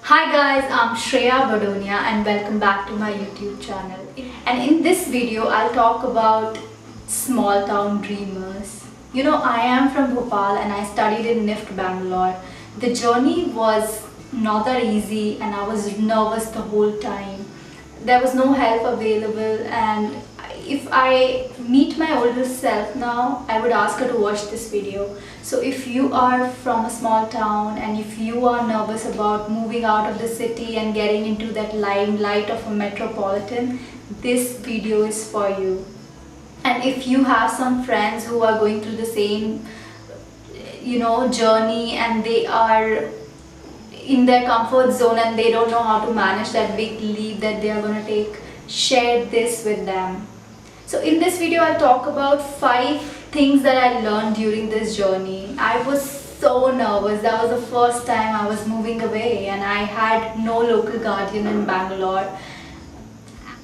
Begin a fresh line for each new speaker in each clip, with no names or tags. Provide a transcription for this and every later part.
Hi guys, I'm Shreya and welcome back to my YouTube channel. And in this video, I'll talk about small town dreamers. I am from Bhopal and I studied in NIFT Bangalore. The journey was not that easy and I was nervous the whole time. There was no help available, and if I meet my older self now, I would ask her to watch this video. So if you are from a small town and if you are nervous about moving out of the city and getting into that limelight of a metropolitan, this video is for you. And if you have some friends who are going through the same journey and they are in their comfort zone and they don't know how to manage that big leap that they are going to take, share this with them. So in this video, I'll talk about 5 things that I learned during this journey. I was so nervous. That was the first time I was moving away and I had no local guardian in Bangalore.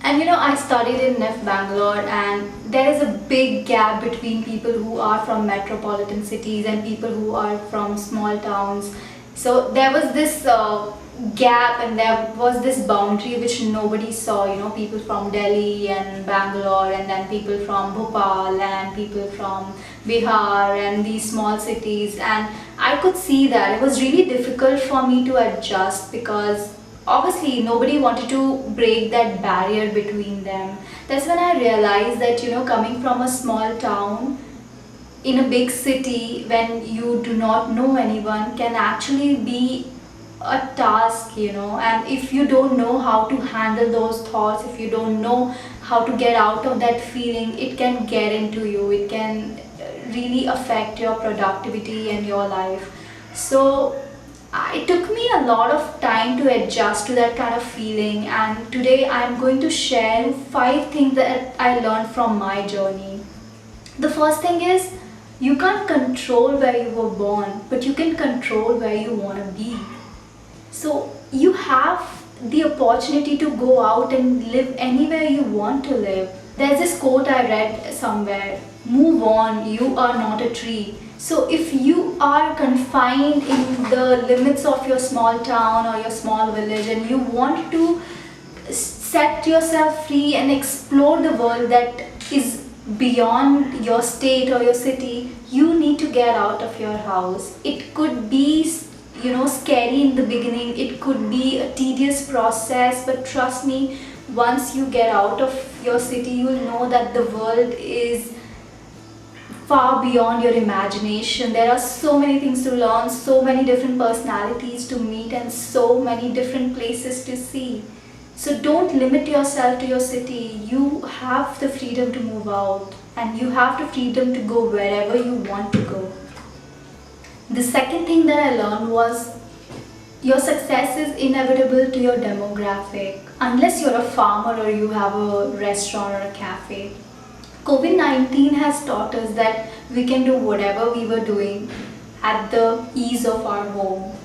And I studied in NIFT Bangalore, and there is a big gap between people who are from metropolitan cities and people who are from small towns. So there was this gap and there was this boundary which nobody saw. People from Delhi and Bangalore, and then people from Bhopal and people from Bihar and these small cities, and I could see that it was really difficult for me to adjust because obviously nobody wanted to break that barrier between them. That's when I realized that coming from a small town in a big city when you do not know anyone can actually be a task, and if you don't know how to handle those thoughts, if you don't know how to get out of that feeling, it can get into you. It can really affect your productivity and your life. So it took me a lot of time to adjust to that kind of feeling, and today I'm going to share 5 things that I learned from my journey. The first thing is, you can't control where you were born, but you can control where you want to be. So you have the opportunity to go out and live anywhere you want to live. There's this quote I read somewhere: move on, you are not a tree. So if you are confined in the limits of your small town or your small village and you want to set yourself free and explore the world that is beyond your state or your city, you need to get out of your house. It could be scary in the beginning, it could be a tedious process, but trust me, once you get out of your city, you will know that the world is far beyond your imagination. There are so many things to learn, so many different personalities to meet, and so many different places to see. So don't limit yourself to your city. You have the freedom to move out and you have the freedom to go wherever you want to go. The second thing that I learned was your success is inevitable to your demographic. Unless you're a farmer or you have a restaurant or a cafe. COVID-19 has taught us that we can do whatever we were doing at the ease of our home.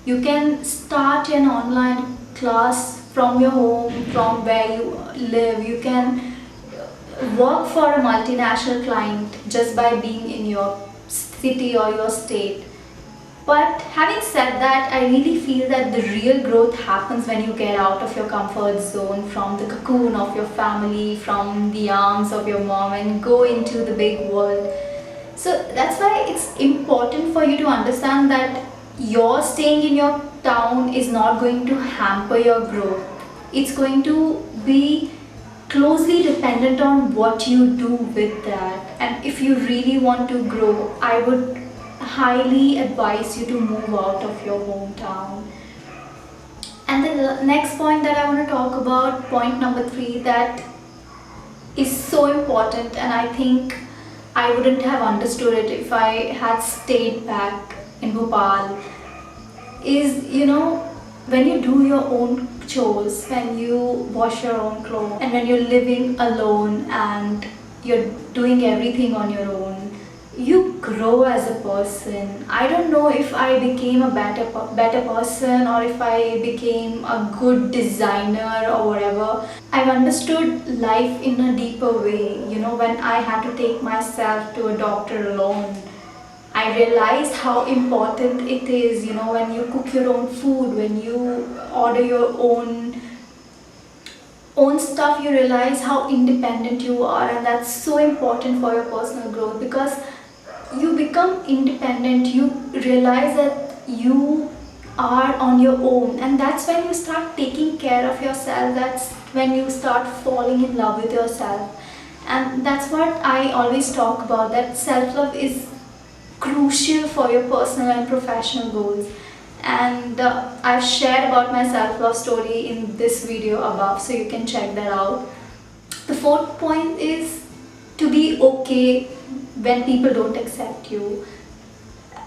You can start an online class from your home, from where you live. You can work for a multinational client just by being in your city or your state. But having said that, I really feel that the real growth happens when you get out of your comfort zone, from the cocoon of your family, from the arms of your mom, and go into the big world. So that's why it's important for you to understand that your staying in your town is not going to hamper your growth. It's going to be closely dependent on what you do with that. And if you really want to grow, I would highly advise you to move out of your hometown. And the next point that I want to talk about, point number 3, that is so important, and I think I wouldn't have understood it if I had stayed back in Bhopal, is when you do your own chores, when you wash your own clothes, and when you're living alone and you're doing everything on your own, you grow as a person. I don't know if I became a better person or if I became a good designer or whatever. I've understood life in a deeper way. When I had to take myself to a doctor alone, I realized how important it is, when you cook your own food, when you order your own stuff, you realize how independent you are, and that's so important for your personal growth, because you become independent, you realize that you are on your own, and that's when you start taking care of yourself. That's when you start falling in love with yourself. And that's what I always talk about, that self-love is crucial for your personal and professional goals. And I've shared about my self-love story in this video above, so you can check that out. The fourth point is to be okay when people don't accept you.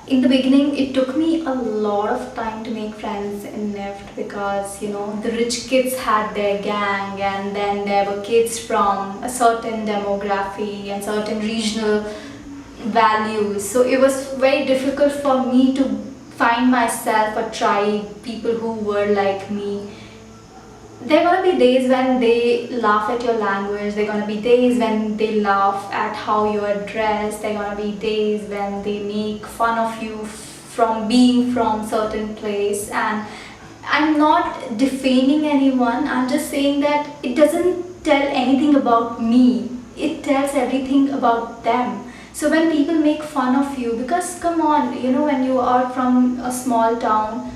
In the beginning, it took me a lot of time to make friends in NIFT, because the rich kids had their gang, and then there were kids from a certain demography and certain regional values. So it was very difficult for me to find myself a tribe, people who were like me. There are gonna be days when they laugh at your language, there are gonna be days when they laugh at how you are dressed, there are gonna be days when they make fun of you from being from certain place. And I'm not defaming anyone, I'm just saying that it doesn't tell anything about me, it tells everything about them. So when people make fun of you, because come on, when you are from a small town,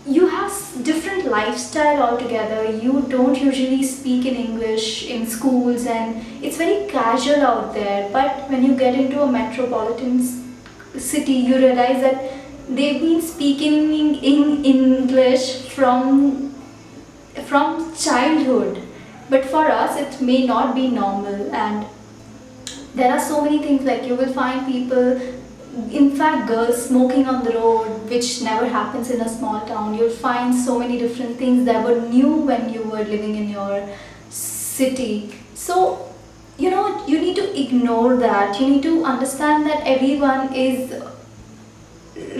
you have different lifestyle altogether. You don't usually speak in English in schools, and it's very casual out there. But when you get into a metropolitan city, you realize that they've been speaking in English from childhood. But for us, it may not be normal. And there are so many things, like you will find people, in fact girls, smoking on the road, which never happens in a small town. You'll find so many different things that were new when you were living in your city. So you need to ignore that. You need to understand that everyone is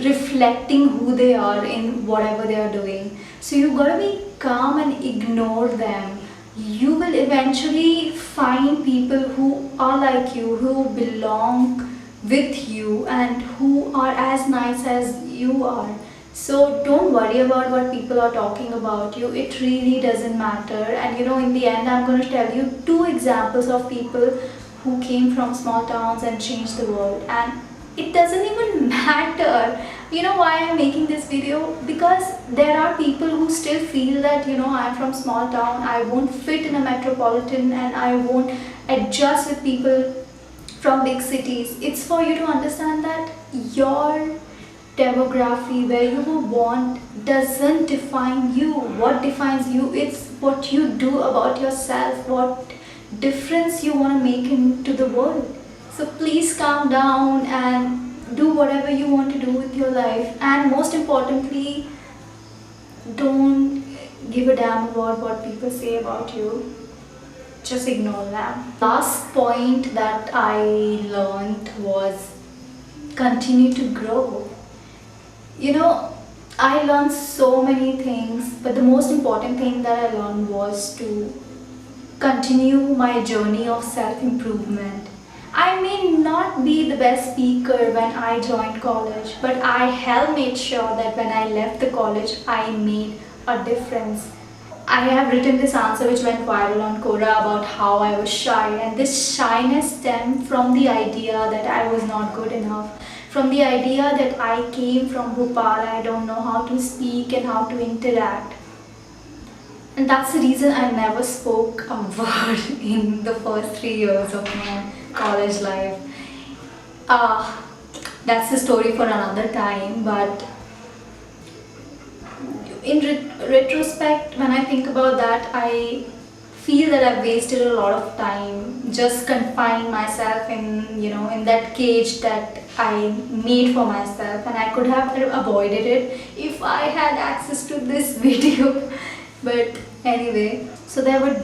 reflecting who they are in whatever they are doing. So you gotta be calm and ignore them. You will eventually find people who are like you, who belong with you, and who are as nice as you are. So don't worry about what people are talking about you, it really doesn't matter. And in the end, I'm going to tell you 2 examples of people who came from small towns and changed the world. And it doesn't even matter. You know why I'm making this video? Because there are people who still feel that I'm from small town, I won't fit in a metropolitan, and I won't adjust with people from big cities. It's for you to understand that your demography, where you were born, doesn't define you. What defines you is what you do about yourself, what difference you want to make into the world. So please calm down and do whatever you want to do with your life, and most importantly, don't give a damn about what people say about you. Just ignore them. Last point that I learned was continue to grow. I learned so many things, but the most important thing that I learned was to continue my journey of self-improvement. I may not be the best speaker when I joined college, but I have made sure that when I left the college, I made a difference. I have written this answer which went viral on Quora about how I was shy, and this shyness stemmed from the idea that I was not good enough, from the idea that I came from Bhopal, I don't know how to speak and how to interact. And that's the reason I never spoke a word in the first 3 years of my college life. That's the story for another time, but in retrospect, when I think about that, I feel that I've wasted a lot of time just confining myself in that cage that I made for myself, and I could have avoided it if I had access to this video. But anyway, so there were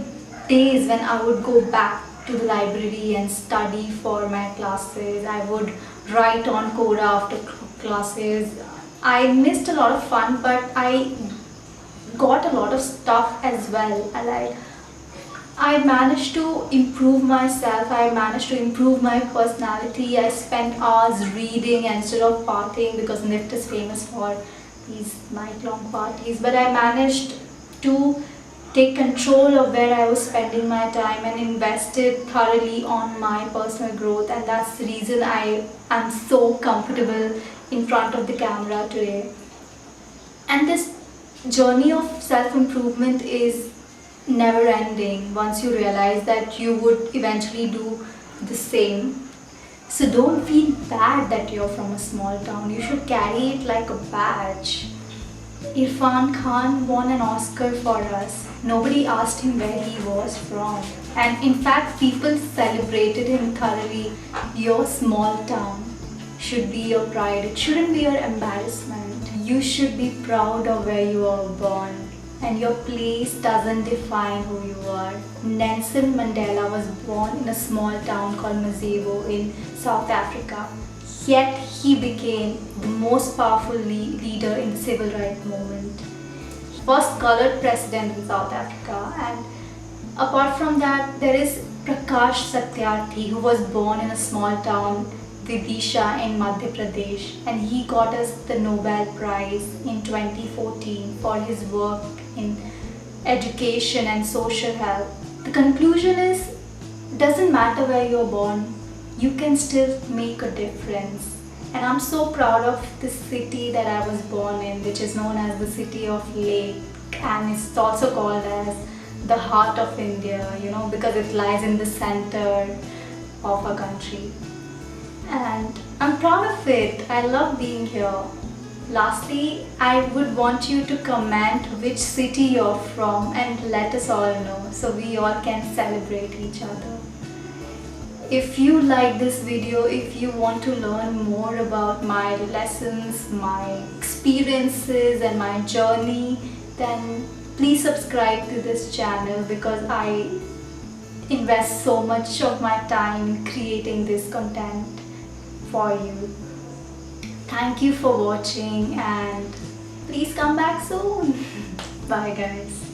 days when I would go back to the library and study for my classes. I would write on Quora after classes. I missed a lot of fun, but I got a lot of stuff as well. I managed to improve myself, I managed to improve my personality. I spent hours reading instead of partying because NIFT is famous for these night-long parties. But I managed to take control of where I was spending my time and invested thoroughly on my personal growth, and that's the reason I am so comfortable in front of the camera today. And this journey of self-improvement is never ending once you realize that you would eventually do the same. So don't feel bad that you're from a small town. You should carry it like a badge. Irfan Khan won an Oscar for us. Nobody asked him where he was from. And in fact, people celebrated him thoroughly. Your small town should be your pride. It shouldn't be your embarrassment. You should be proud of where you were born. And your place doesn't define who you are. Nelson Mandela was born in a small town called Masebo in South Africa. Yet he became the most powerful leader in the civil rights movement. First colored president in South Africa. And apart from that, there is Prakash Satyarthi, who was born in a small town, Vidisha in Madhya Pradesh, and he got us the Nobel Prize in 2014 for his work in education and social health. The conclusion is, doesn't matter where you're born, you can still make a difference. And I'm so proud of the city that I was born in, which is known as the City of Lake, and it's also called as the heart of India, because it lies in the center of our country. And I'm proud of it. I love being here. Lastly, I would want you to comment which city you're from and let us all know so we all can celebrate each other. If you like this video, if you want to learn more about my lessons, my experiences and my journey, then please subscribe to this channel because I invest so much of my time in creating this content for you. Thank you for watching and please come back soon. Bye guys.